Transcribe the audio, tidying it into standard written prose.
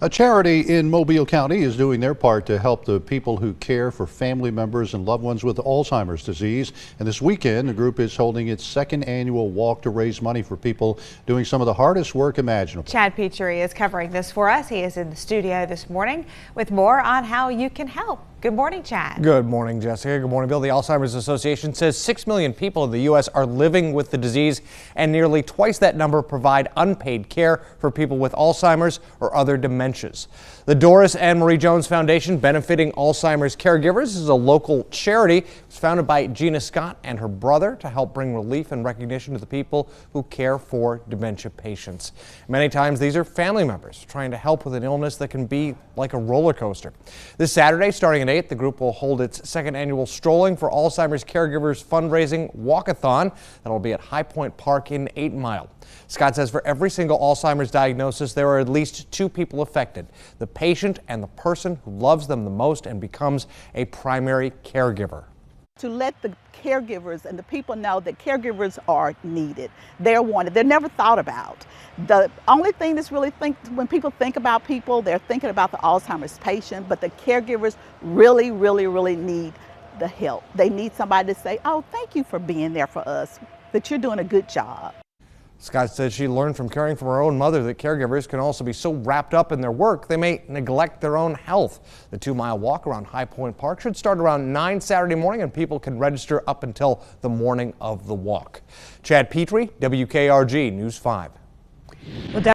A charity in Mobile County is doing their part to help the people who care for family members and loved ones with Alzheimer's disease. And this weekend, the group is holding its second annual walk to raise money for people doing some of the hardest work imaginable. Chad Petrie is covering this for us. He is in the studio this morning with more on how you can help. Good morning, Chad. Good morning, Jessica. Good morning, Bill. The Alzheimer's Association says 6 million people in the U.S. are living with the disease, and nearly twice that number provide unpaid care for people with Alzheimer's or other dementias. The Doris and Marie Jones Foundation, benefiting Alzheimer's caregivers, is a local charity. It was founded by Gina Scott and her brother to help bring relief and recognition to the people who care for dementia patients. Many times these are family members trying to help with an illness that can be like a roller coaster. This Saturday, starting at 8, the group will hold its second annual Strolling for Alzheimer's Caregivers fundraising walkathon that'll be at High Point Park in 8 Mile. Scott says for every single Alzheimer's diagnosis, there are at least 2 people affected, the patient and the person who loves them the most and becomes a primary caregiver. To let the caregivers and the people know that caregivers are needed. They're wanted. They're never thought about. The only thing that's really when people think about people, they're thinking about the Alzheimer's patient, but the caregivers really, really, really need the help. They need somebody to say, oh, thank you for being there for us, that you're doing a good job. Scott says she learned from caring for her own mother that caregivers can also be so wrapped up in their work they may neglect their own health. The 2-mile walk around High Point Park should start around 9 Saturday morning, and people can register up until the morning of the walk. Chad Petrie, WKRG News 5.